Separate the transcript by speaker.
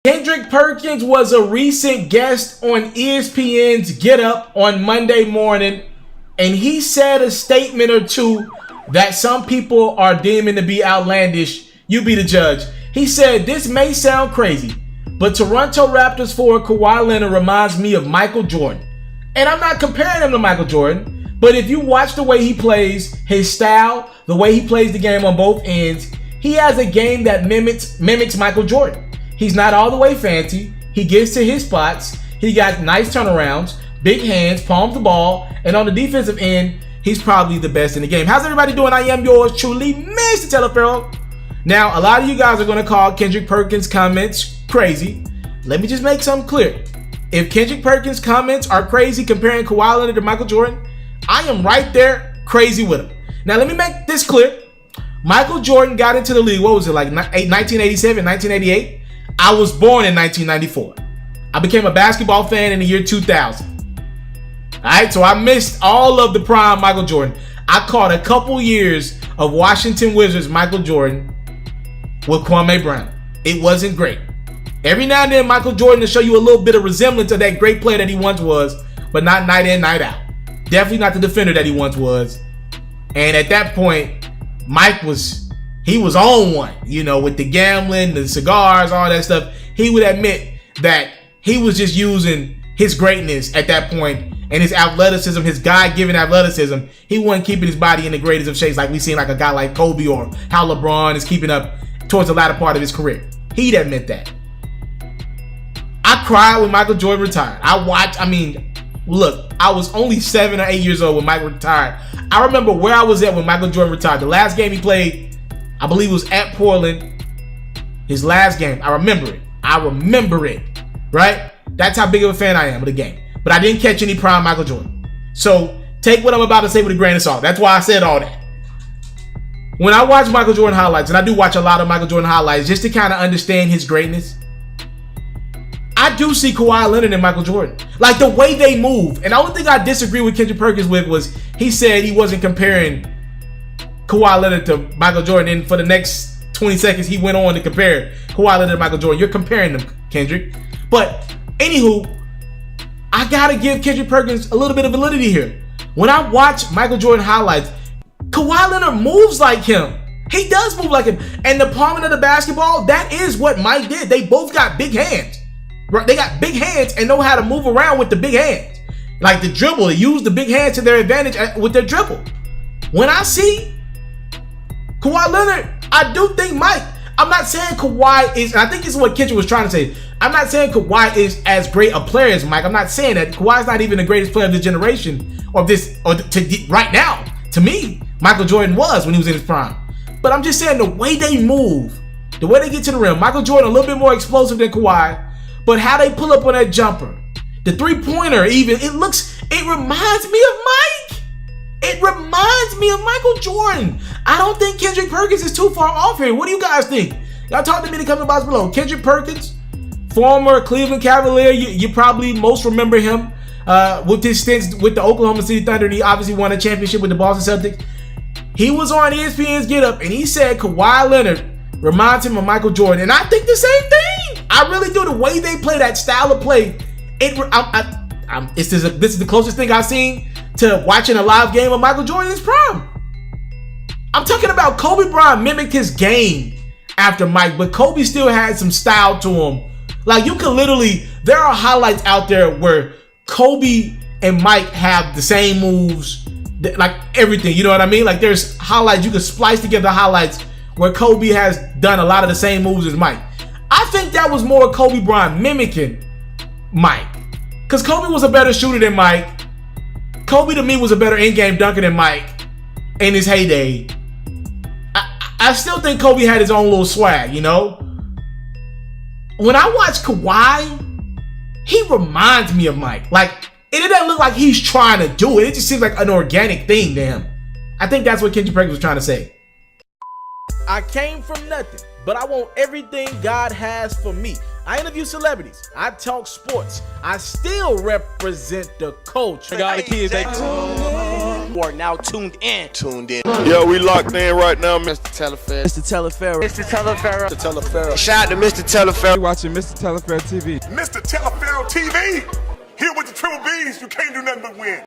Speaker 1: Kendrick Perkins was a recent guest on ESPN's Get Up on Monday morning, and he said a statement or two that some people are deeming to be outlandish. You be the judge. He said, "This may sound crazy, but Toronto Raptors forward Kawhi Leonard reminds me of Michael Jordan." And I'm not comparing him to Michael Jordan, but if you watch the way he plays, his style, the way he plays the game on both ends, he has a game that mimics Michael Jordan. He's not all the way fancy. He gets to his spots. He got nice turnarounds, big hands, palms the ball, and on the defensive end, he's probably the best in the game. How's everybody doing? I am yours truly, Mr. Taliaferro. Now, a lot of you guys are going to call Kendrick Perkins' comments crazy. Let me just make something clear. If Kendrick Perkins' comments are crazy comparing Kawhi Leonard to Michael Jordan, I am right there crazy with him. Now, let me make this clear. Michael Jordan got into the league, what was it, like 1987, 1988? I was born in 1994. I became a basketball fan in the year 2000. Alright, so I missed all of the prime Michael Jordan. I caught a couple years of Washington Wizards Michael Jordan with Kwame Brown. It wasn't great. Every now and then Michael Jordan will show you a little bit of resemblance of that great player that he once was, but not night in, night out. Definitely not the defender that he once was. And at that point, Mike was on one, you know, with the gambling, the cigars, all that stuff. He would admit that he was just using his greatness at that point and his athleticism, his God-given athleticism. He wasn't keeping his body in the greatest of shapes like we seen like a guy like Kobe or how LeBron is keeping up towards the latter part of his career. He'd admit that. I cried when Michael Jordan retired. Look, I was only 7 or 8 years old when Michael retired. I remember where I was at when Michael Jordan retired. The last game he played, I believe it was at Portland. His last game. I remember it. Right? That's how big of a fan I am of the game. But I didn't catch any prime Michael Jordan. So take what I'm about to say with a grain of salt. That's why I said all that. When I watch Michael Jordan highlights, and I do watch a lot of Michael Jordan highlights just to kind of understand his greatness, I do see Kawhi Leonard and Michael Jordan. Like the way they move. And the only thing I disagree with Kendrick Perkins with was he said he wasn't comparing Kawhi Leonard to Michael Jordan. And for the next 20 seconds, he went on to compare Kawhi Leonard to Michael Jordan. You're comparing them, Kendrick. But anywho, I gotta give Kendrick Perkins a little bit of validity here. When I watch Michael Jordan highlights, Kawhi Leonard moves like him. He does move like him. And the palming of the basketball, that is what Mike did. They both got big hands. Right? They got big hands and know how to move around with the big hands. Like the dribble, they use the big hands to their advantage with their dribble. When I see Kawhi Leonard, I do think Mike. I'm not saying Kawhi is, and I think this is what Kendrick was trying to say. I'm not saying Kawhi is as great a player as Mike. I'm not saying that. Kawhi's not even the greatest player of this generation right now. To me, Michael Jordan was when he was in his prime. But I'm just saying the way they move, the way they get to the rim, Michael Jordan a little bit more explosive than Kawhi, but how they pull up on that jumper, the three-pointer even, it reminds me of Mike. It reminds me of Michael Jordan. I don't think Kendrick Perkins is too far off here. What do you guys think? Y'all talk to me in the comment box below. Kendrick Perkins, former Cleveland Cavalier. You probably most remember him with his stints with the Oklahoma City Thunder, and he obviously won a championship with the Boston Celtics. He was on ESPN's Get Up, and he said Kawhi Leonard reminds him of Michael Jordan, and I think the same thing. I really do. The way they play, that style of play, this is the closest thing I've seen to watching a live game of Michael Jordan in his prime. I'm talking about Kobe Bryant mimicked his game after Mike, but Kobe still had some style to him. Like you could literally, there are highlights out there where Kobe and Mike have the same moves, like everything, you know what I mean? Like there's highlights, you could splice together highlights where Kobe has done a lot of the same moves as Mike. I think that was more Kobe Bryant mimicking Mike. Because Kobe was a better shooter than Mike. Kobe to me was a better in-game dunker than Mike in his heyday. I still think Kobe had his own little swag, you know? When I watch Kawhi, he reminds me of Mike. Like, it doesn't look like he's trying to do it. It just seems like an organic thing to him. I think that's what Kendrick Perkins was trying to say. I came from nothing, but I want everything God has for me. I interview celebrities. I talk sports. I still represent the culture.
Speaker 2: I got the kids. You are now tuned in.
Speaker 3: Yo, we locked in right now, Mr.
Speaker 2: Mr.Taliaferro.
Speaker 3: Shout out to Mr. Taliaferro.
Speaker 4: You're watching Mr.Taliaferro TV.
Speaker 5: Mr. Taliaferro TV. Here with the triple B's, you can't do nothing but win.